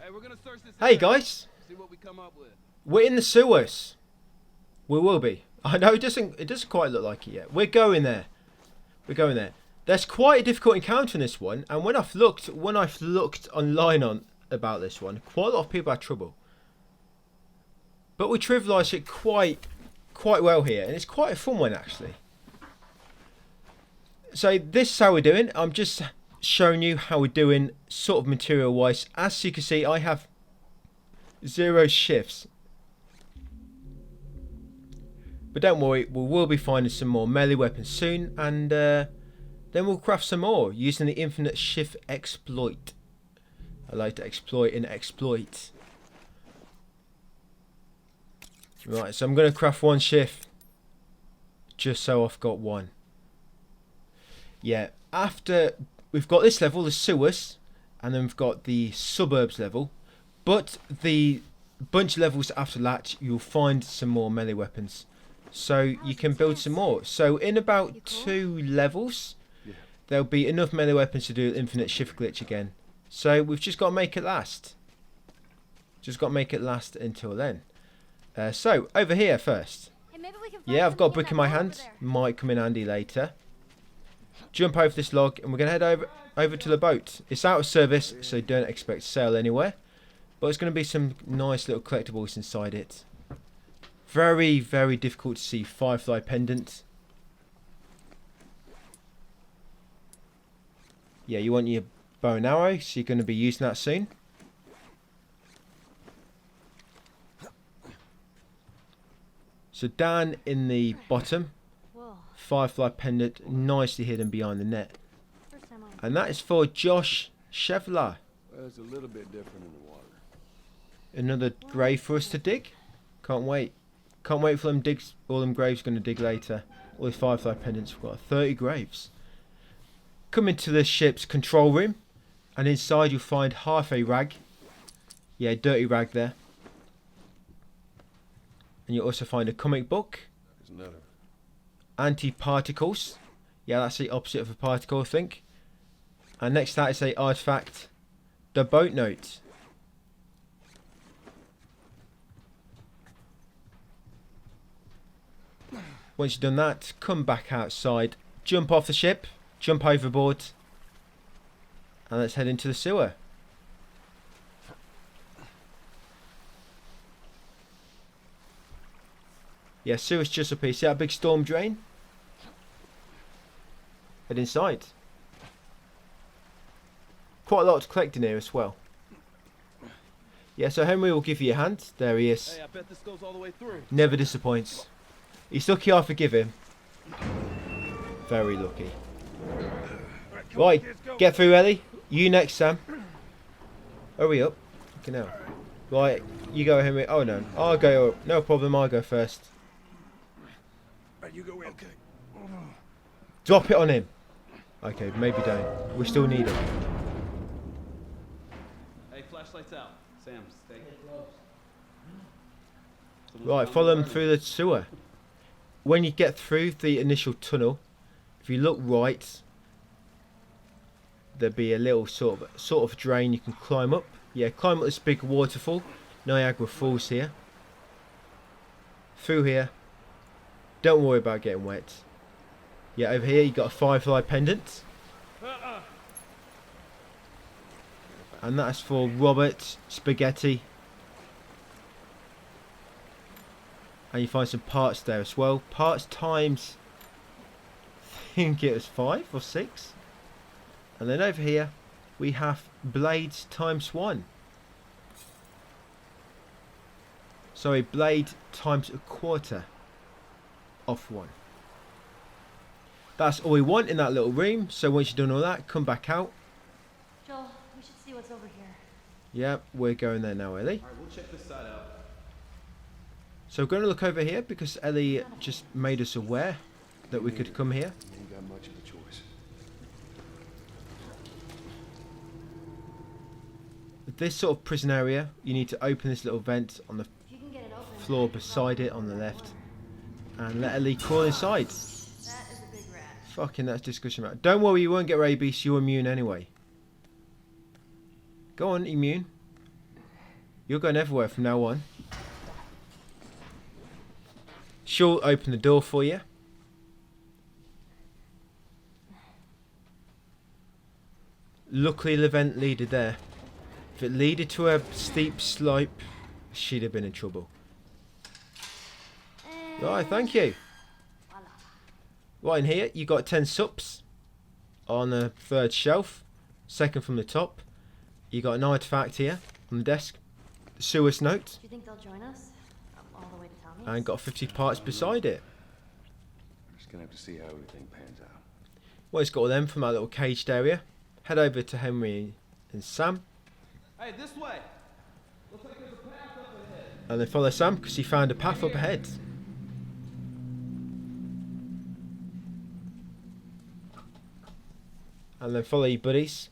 Hey, we're gonna search this Hey area. guys, See what we come up with. we're in the sewers. We will be. I know it doesn't quite look like it yet. We're going there. We're going there. There's quite a difficult encounter in this one, and when I've looked online on about this one, quite a lot of people had trouble. But we trivialised it quite well here, and it's quite a fun one actually. So this is how we're doing. I'm just showing you how we're doing, sort of material wise. As you can see, I have 0 shifts. But don't worry, we will be finding some more melee weapons soon, and then we'll craft some more using the infinite shift exploit. I like to exploit and exploit. Right, so I'm going to craft 1 shift, just so I've got 1. Yeah, after we've got this level, the sewers, and then we've got the suburbs level, but the bunch of levels after that, you'll find some more melee weapons. So you can build some more. So in about 2 levels, there'll be enough melee weapons to do infinite shift glitch again. So we've just got to make it last. Just got to make it last until then. So over here first. Yeah, I've got a brick in my hand. Might come in handy later. Jump over this log and we're going to head over to the boat. It's out of service, so don't expect sail anywhere. But it's going to be some nice little collectibles inside it. Very, very difficult to see firefly pendant. Yeah, you want your bow and arrow, so you're going to be using that soon. So down in the bottom, firefly pendant nicely hidden behind the net. And that is for Josh Chevler. Well, it's a little bit different in the water. Another grave for us to dig. Can't wait. Can't wait for them digs. All them graves going to dig later. All these firefly pendants. We've got 30 graves. Come into the ship's control room, and inside you'll find half a rag. Yeah, dirty rag there. And you'll also find a comic book. There's another. Anti-particles. Yeah, that's the opposite of a particle, I think. And next to that is a artifact. The boat note. Once you've done that, come back outside, jump off the ship, jump overboard, and let's head into the sewer. Yeah, sewer's just up here. See that big storm drain? Head inside. Quite a lot to collect in here as well. Yeah, so Henry will give you a hand. There he is. Hey, I bet this goes all the way through. Never disappoints. He's lucky I forgive him. Very lucky. Right, get through, Ellie. You next, Sam. Hurry up. Okay, now. Right, you go, Henry. Oh, no. I'll go up. No problem, I'll go first. Right, you go in. Okay. Drop it on him. Okay, maybe don't. We still need it. Hey, flashlights out. Sam, stay close. Right, follow them through the sewer. When you get through the initial tunnel, if you look right, there'll be a little sort of drain you can climb up. Yeah, climb up this big waterfall. Niagara Falls here. Through here. Don't worry about getting wet. Yeah, over here you got a firefly pendant. And that's for Robert Spaghetti. And you find some parts there as well. Parts times, I think it was 5 or 6. And then over here we have blades times 1. Sorry, blade times a quarter of 1. That's all we want in that little room. So once you've done all that, come back out. Joel, we should see what's over here. Yep, we're going there now, Ellie. Alright, we'll check this side out. So we're going to look over here because Ellie just made us aware that we could come here. You ain't got much of a choice. This sort of prison area, you need to open this little vent on the If you can get it open. floor beside it on the left and let Ellie crawl inside. That is a big rat. Fucking that's discussion about. Don't worry, you won't get rabies, you're immune anyway. Go on, immune. You're going everywhere from now on. She'll open the door for you. Luckily the vent leaded there. If it leaded to a steep slope, she'd have been in trouble. Right, thank you. Right, in here you got 10 sups on the third shelf, second from the top. You got an artifact here on the desk, Suez note, Do you think they'll join us? All the way to Tommy's? and got 50 parts beside it. We're just gonna have to see how everything pans out. Well, it's got all them from our little caged area. Head over to Henry and Sam, Hey, this way. Looks like there's a path up ahead. and then follow Sam because he found a path up ahead. And then follow your buddies.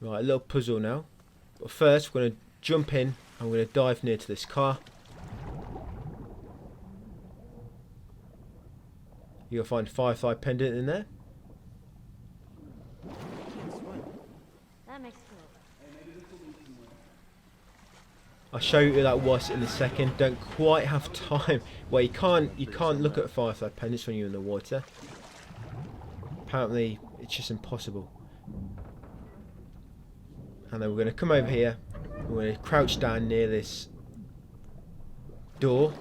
Right, a little puzzle now. But first, we're going to jump in and we're going to dive near to this car. You'll find a Firefly pendant in there. That makes it cool. I'll show you who that was in a second. Don't quite have time. Well, you can't look at Firefly pendants when you're in the water. Apparently, it's just impossible. And then we're going to come over here. We're going to crouch down near this door.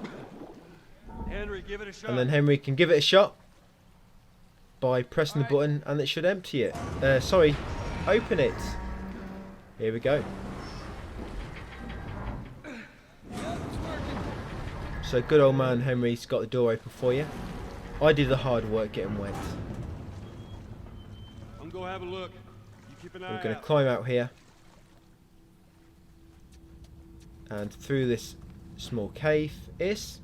Henry, give it a shot. And then Henry can give it a shot by pressing the button, and it should empty it. Sorry, open it. Here we go. So good old man Henry's got the door open for you. I did the hard work getting wet. I'm gonna have a look. You keep an eye We're going to out. climb out here. And through this small cave is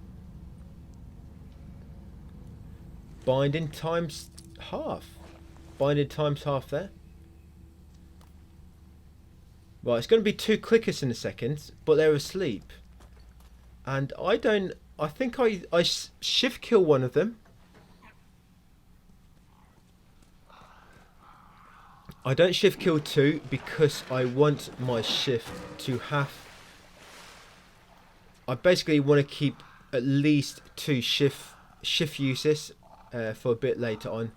binding times half. Binding times half there. Right, it's going to be 2 clickers in a second, but they're asleep. And I think I shift kill one of them. I don't shift kill 2 because I want my shift to have. I basically want to keep at least 2 shift uses for a bit later on.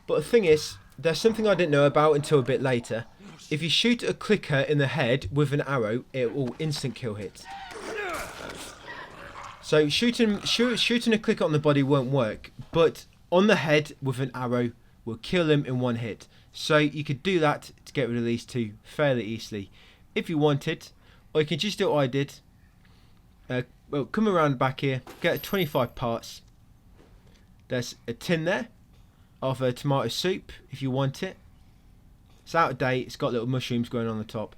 But the thing is, there's something I didn't know about until a bit later. If you shoot a clicker in the head with an arrow, it will instant kill hit. So shooting a clicker on the body won't work, but on the head with an arrow will kill him in 1 hit. So you could do that to get rid of these 2 fairly easily if you wanted, or you can just do what I did. Well, come around back here, get 25 parts. There's a tin there of tomato soup if you want it. It's out of date, it's got little mushrooms growing on the top.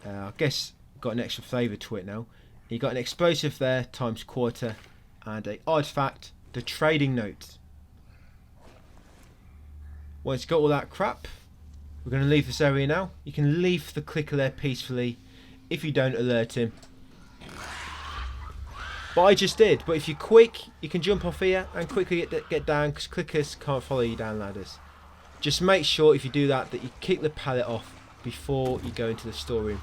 I guess got an extra flavour to it now. You got an explosive there times quarter, and a artifact, the trading note. Once you've got all that crap, we're going to leave this area now. You can leave the clicker there peacefully if you don't alert him. But I just did. But if you're quick, you can jump off here and quickly get down, because clickers can't follow you down ladders. Just make sure if you do that you kick the pallet off before you go into the storeroom.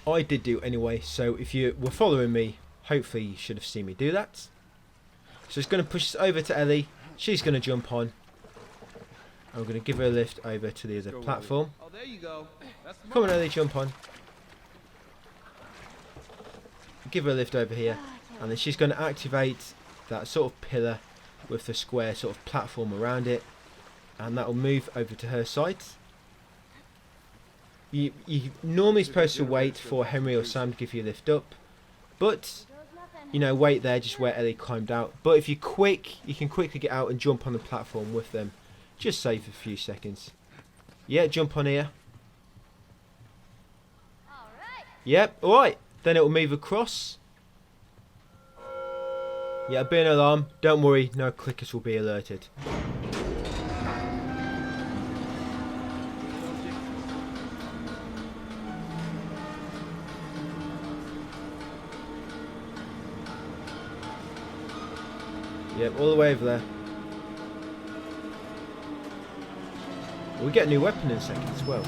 I did do it anyway, so if you were following me, hopefully you should have seen me do that. So it's going to push us over to Ellie. She's going to jump on. I'm going to give her a lift over to the other platform. Oh, there you go. That's the Come on, Ellie, jump on. Give her a lift over here, and then she's going to activate that sort of pillar with the square sort of platform around it, and that will move over to her side. You normally supposed to wait for Henry or Sam to give you a lift up, but you know, wait there just where Ellie climbed out. But if you're quick, you can quickly get out and jump on the platform with them. Just save a few seconds. Yeah, jump on here. Yep, alright. Then it will move across. Yeah, be an alarm. Don't worry, no clickers will be alerted. Yep, all the way over there. We get a new weapon in a second as well.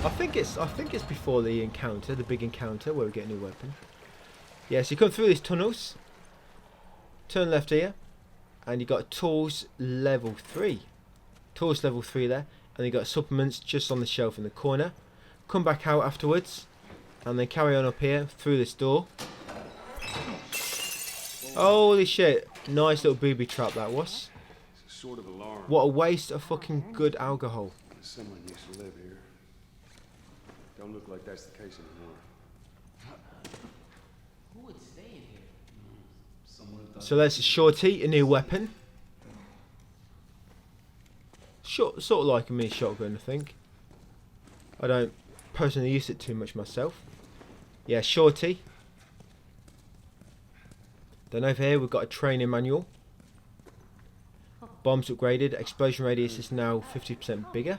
I think it's before the encounter, the big encounter, where we get a new weapon. Yeah, so you come through these tunnels. Turn left here, and you got tools level 3. Tools level 3 there, and you got supplements just on the shelf in the corner. Come back out afterwards, and then carry on up here through this door. Holy shit! Nice little booby trap that was. It's a sort of alarm. What a waste of fucking good alcohol. Someone used to live here. Don't look like that's the case anymore. Who would stay in here? So there's a shorty, a new weapon. Sort of like a mini shotgun, I think. I don't personally use it too much myself. Yeah, shorty. Then over here we've got a training manual. Bombs upgraded. Explosion radius is now 50% bigger.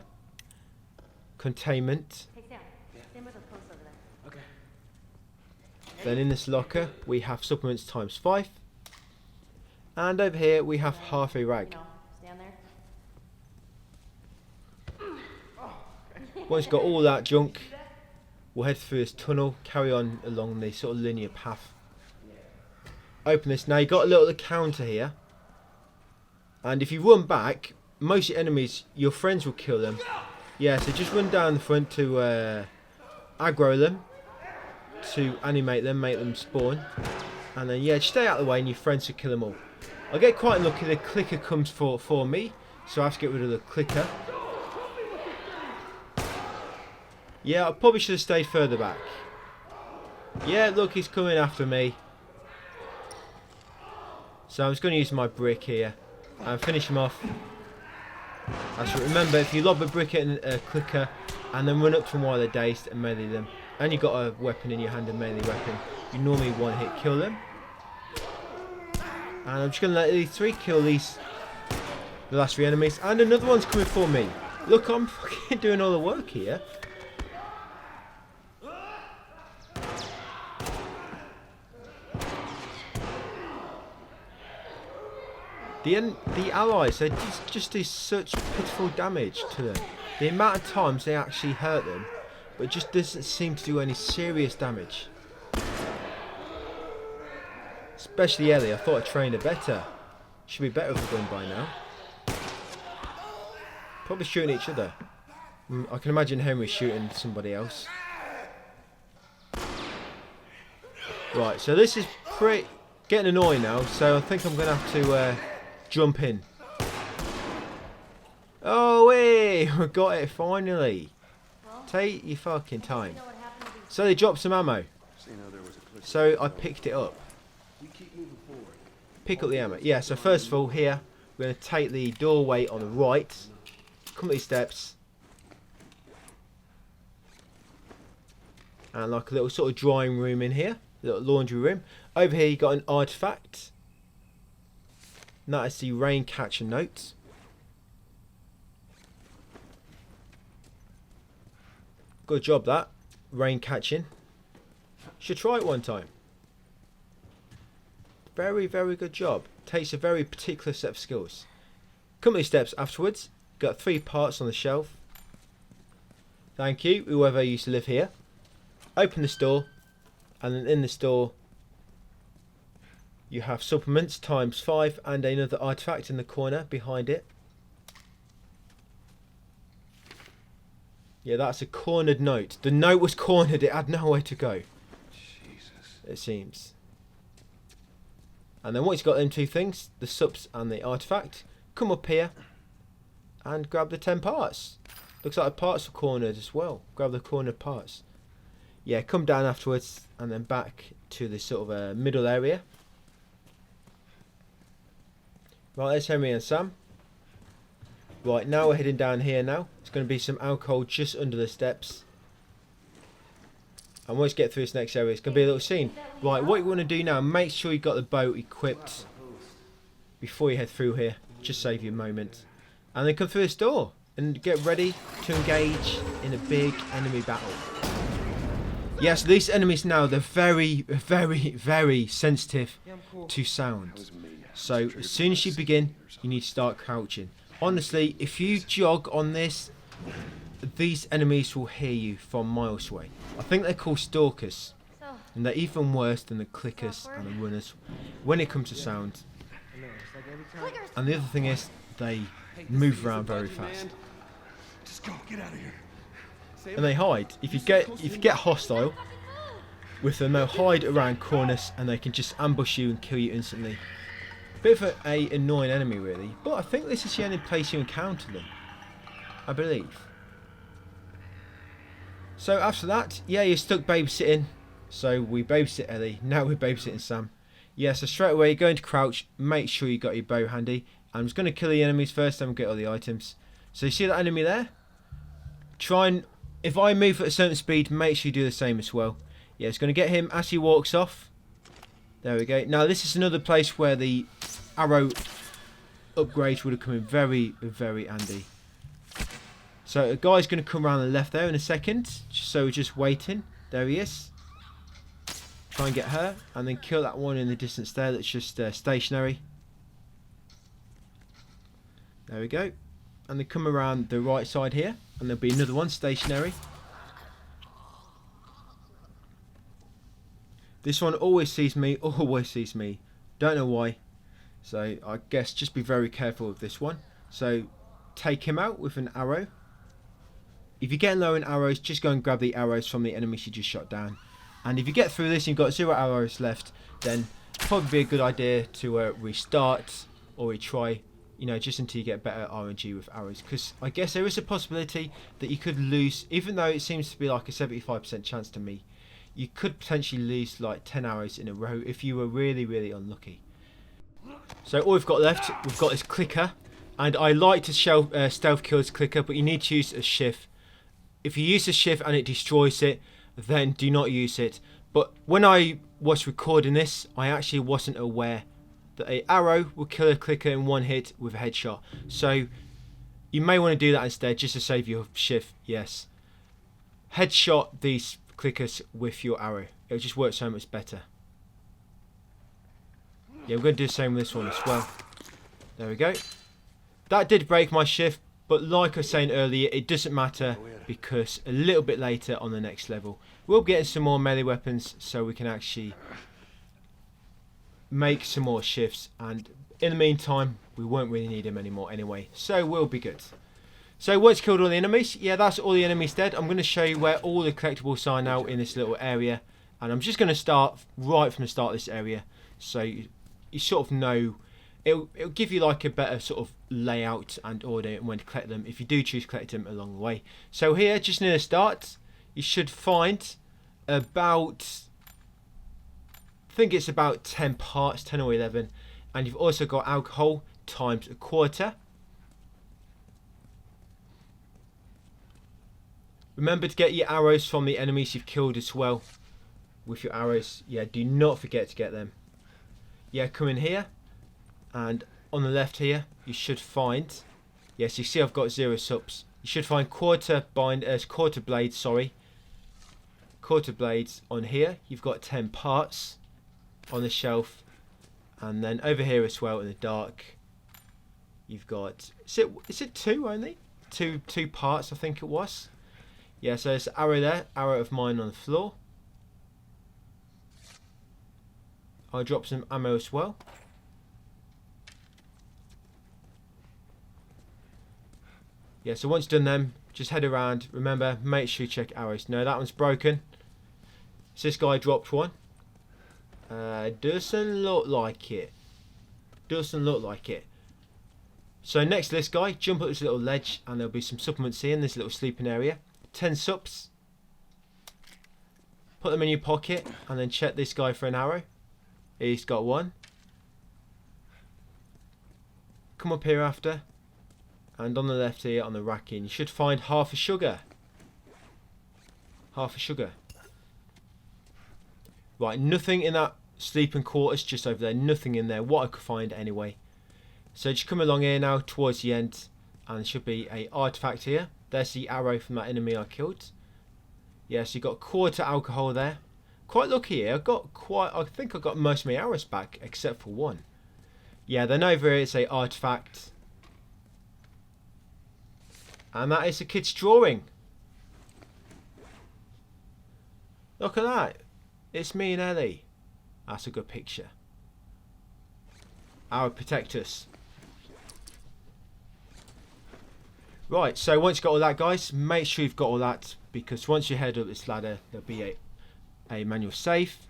Containment. Hey, Sam. Same with those posts over there. Okay. Then in this locker we have supplements times 5. And over here we have half a rag. No, stand there. Once you've got all that junk, we'll head through this tunnel, carry on along the sort of linear path. Open this. Now you've got a little counter here. And if you run back, most of your enemies, your friends will kill them. Yeah, so just run down the front to aggro them, to animate them, make them spawn. And then, yeah, just stay out of the way and your friends will kill them all. I get quite unlucky, the clicker comes for me, so I have to get rid of the clicker. Yeah, I probably should have stayed further back. Yeah, look, he's coming after me. So I'm just going to use my brick here and finish him off. So remember, if you lob a brick at a clicker and then run up to them while they're dazed and melee them, and you've got a weapon in your hand, a melee weapon, you normally one hit kill them. And I'm just going to let these 3 kill the last 3 enemies, and another one's coming for me. Look, I'm fucking doing all the work here. The allies, they just do such pitiful damage to them. The amount of times they actually hurt them, but it just doesn't seem to do any serious damage. Especially Ellie, I thought I trained her better. Should be better with the gun by now. Probably shooting each other. I can imagine Henry shooting somebody else. Right, so this is getting annoying now, so I think I'm going to have to jump in. Oh, hey! We got it finally. Take your fucking time. So they dropped some ammo. So I picked it up. Pick up the ammo. Yeah, so first of all, here, we're going to take the doorway on the right. Come up these steps. And like a little sort of drying room in here. A little laundry room. Over here, you got an artifact. And that is the rain catcher note. Good job that. Rain catching. Should try it one time. Very, very good job. Takes a very particular set of skills. Company steps afterwards. Got 3 parts on the shelf. Thank you, whoever used to live here. Open this door. And then in this door, you have supplements times 5 and another artifact in the corner behind it. Yeah, that's a cornered note. The note was cornered. It had nowhere to go. Jesus. It seems. And then once you've got them 2 things, the subs and the artifact, come up here and grab the 10 parts. Looks like the parts were cornered as well. Grab the cornered parts. Yeah, come down afterwards and then back to this sort of middle area. Right, there's Henry and Sam. Right, now we're heading down here now. There's going to be some alcohol just under the steps. And once you get through this next area, it's going to be a little scene. Right, what you want to do now, make sure you've got the boat equipped before you head through here. Just save you a moment. And then come through this door and get ready to engage in a big enemy battle. Yes, these enemies now, they're very, very, very sensitive to sound. So as soon as you begin, you need to start crouching. Honestly, if you jog on this, these enemies will hear you from miles away. I think they're called Stalkers. So, And they're even worse than the clickers and the runners when it comes to sound. I know, it's like every time. clickers! And the other thing is, they move around very fast. Just go, get out of here. And they hide. If you get hostile with them, they'll hide around corners and they can just ambush you and kill you instantly. Bit of a annoying enemy really, but I think this is the only place you encounter them, I believe. So after that, yeah, you're stuck babysitting. So we babysit Ellie, now we're babysitting Sam. Yeah, so straight away, go into crouch, make sure you got your bow handy. I'm just going to kill the enemies first, then we'll get all the items. So you see that enemy there? Try and, if I move at a certain speed, make sure you do the same as well. Yeah, it's going to get him as he walks off. There we go. Now this is another place where the arrow upgrade would have come in very, very handy. So a guy's going to come around the left there in a second. So we're just waiting. There he is. Try and get her, and then kill that one in the distance there that's just stationary. There we go. And then come around the right side here, and there'll be another one stationary. This one always sees me, always sees me. Don't know why. So I guess just be very careful with this one. So take him out with an arrow. If you're getting low in arrows, just go and grab the arrows from the enemies you just shot down. And if you get through this and you've got 0 arrows left, then probably be a good idea to restart or retry, you know, just until you get better RNG with arrows. Because I guess there is a possibility that you could lose, even though it seems to be like a 75% chance to me, you could potentially lose like 10 arrows in a row if you were really, really unlucky. So all we've got left, we've got this clicker. And I like to stealth kill this clicker, but you need to use a shift. If you use a shift and it destroys it, then do not use it. But when I was recording this, I actually wasn't aware that an arrow will kill a clicker in one hit with a headshot. So you may want to do that instead, just to save your shift. Yes, headshot these clickers with your arrow. It'll just work so much better. Yeah, we're going to do the same with this one as well. There we go. That did break my shift, but like I was saying earlier, it doesn't matter because a little bit later on the next level, we'll be getting some more melee weapons so we can actually make some more shifts. And in the meantime, we won't really need them anymore anyway, so we'll be good. So once you killed all the enemies, yeah, that's all the enemies dead. I'm going to show you where all the collectibles are now in this little area. And I'm just going to start right from the start of this area, so you sort of know. It'll give you like a better sort of layout and order and when to collect them if you do choose to collect them along the way. So here, just near the start, you should find about, I think it's about 10 parts, 10 or 11. And you've also got alcohol times a quarter. Remember to get your arrows from the enemies you've killed as well. With your arrows, yeah, do not forget to get them. Yeah, come in here. And on the left here, you should find, yes, you see I've got 0 subs. You should find quarter blades, sorry. Quarter blades on here. You've got 10 parts on the shelf. And then over here as well in the dark, you've got, is it 2 only? Two parts, I think it was. Yeah, so there's an arrow there, arrow of mine on the floor. I'll drop some ammo as well. Yeah, so once done them, just head around. Remember, make sure you check arrows. No, that one's broken. So this guy dropped one. Doesn't look like it. Doesn't look like it. So next to this guy, jump up this little ledge and there'll be some supplements here in this little sleeping area. 10 subs. Put them in your pocket and then check this guy for an arrow. He's got one. Come up here after. And on the left here, on the racking, you should find half a sugar. Half a sugar. Right, nothing in that sleeping quarters just over there. Nothing in there. What I could find anyway. So just come along here now towards the end. And there should be a artifact here. There's the arrow from that enemy I killed. Yeah, so you got quarter alcohol there. Quite lucky here. I think I got most of my arrows back except for one. Yeah, then over here it's a artifact. And that is a kid's drawing. Look at that. It's me and Ellie. That's a good picture. Our protectors. Right, so once you've got all that, guys, make sure you've got all that, because once you head up this ladder, there'll be a manual safe.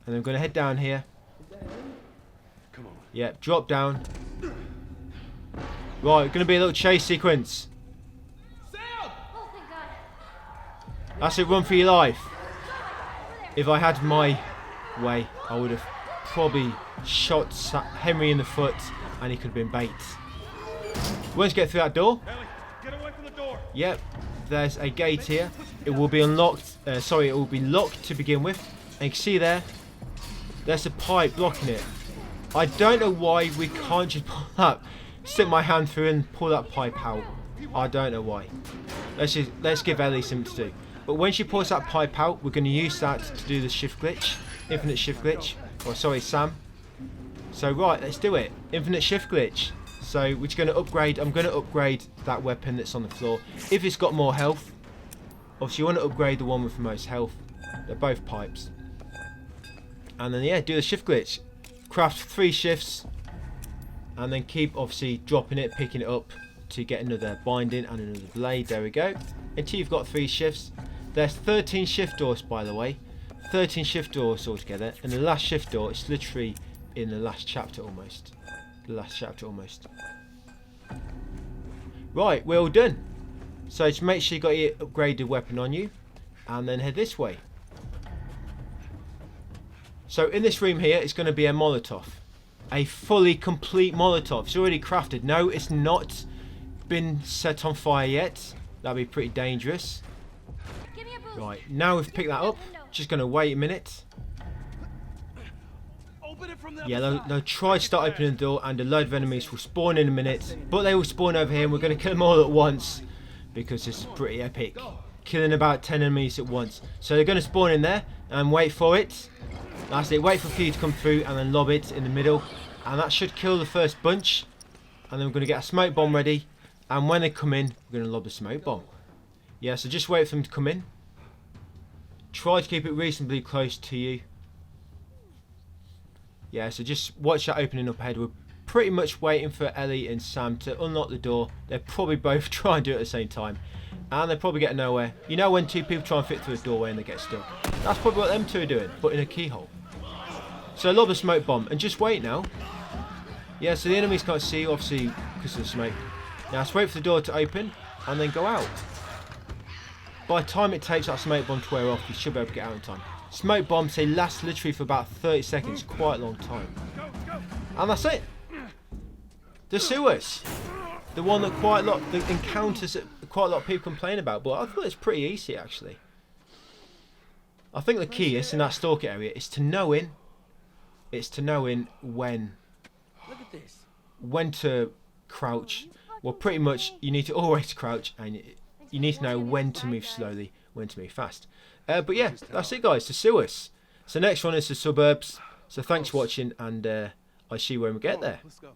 And I'm going to head down here. Come on. Yep, drop down. Right, going to be a little chase sequence. Sam! Oh, thank God. That's it, run for your life. If I had my way, I would have probably shot Henry in the foot and he could have been bait. Once you get through that door, Ellie, get away from the door. yep, there's a gate here. It will be unlocked, it will be locked to begin with. And you can see there's a pipe blocking it. I don't know why we can't just pull that, stick my hand through and pull that pipe out. I don't know why. Let's give Ellie something to do. But when she pulls that pipe out, we're going to use that to do the shift glitch, infinite shift glitch. Oh, sorry, Sam. So right, let's do it. Infinite shift glitch. So we're just going to upgrade. I'm going to upgrade that weapon that's on the floor. If it's got more health, obviously you want to upgrade the one with the most health. They're both pipes. And then yeah, do the shift glitch. Craft 3 shifts, and then keep obviously dropping it, picking it up to get another binding and another blade. There we go. Until you've got 3 shifts. There's 13 shift doors, by the way. 13 shift doors altogether, and the last shift door is literally in the last chapter almost. The last chapter almost. Right, we're all done. So just make sure you got your upgraded weapon on you, and then head this way. So in this room here, it's going to be a Molotov. A fully complete Molotov. It's already crafted. No, it's not been set on fire yet. That'd be pretty dangerous. Give me a boost. Right, now we've picked that up. Just going to wait a minute. Open it from the Yeah, other side. they'll try to start opening the door, and a load of enemies will spawn in a minute. But they will spawn over here, and we're going to kill them all at once. Because it's pretty epic. Killing about 10 enemies at once. So they're going to spawn in there, and wait for it. That's it, wait for you to come through, and then lob it in the middle. And that should kill the first bunch. And then we're going to get a smoke bomb ready. And when they come in, we're going to lob the smoke bomb. Yeah, so just wait for them to come in. Try to keep it reasonably close to you. Yeah, so just watch that opening up ahead. We're pretty much waiting for Ellie and Sam to unlock the door. They'll probably both try and do it at the same time. And they probably get nowhere. You know when 2 people try and fit through a doorway and they get stuck? That's probably what them 2 are doing, but in a keyhole. So lob the smoke bomb and just wait now. Yeah, so the enemies can't see you, obviously, because of the smoke. Now let's wait for the door to open and then go out. By the time it takes that smoke bomb to wear off, you should be able to get out in time. Smoke bombs, they last literally for about 30 seconds, quite a long time. And that's it. The sewers. The one that the encounters that quite a lot of people complain about, but I thought it's pretty easy actually. I think the key is in that Stalker area is to knowing when Look at this. when to crouch. Well, pretty much you need to always crouch, and you need to know when to move slowly, when to move fast. But yeah, that's it guys, the sewers. So next one is the suburbs. So thanks for watching, and I'll see you when we get there. Let's go.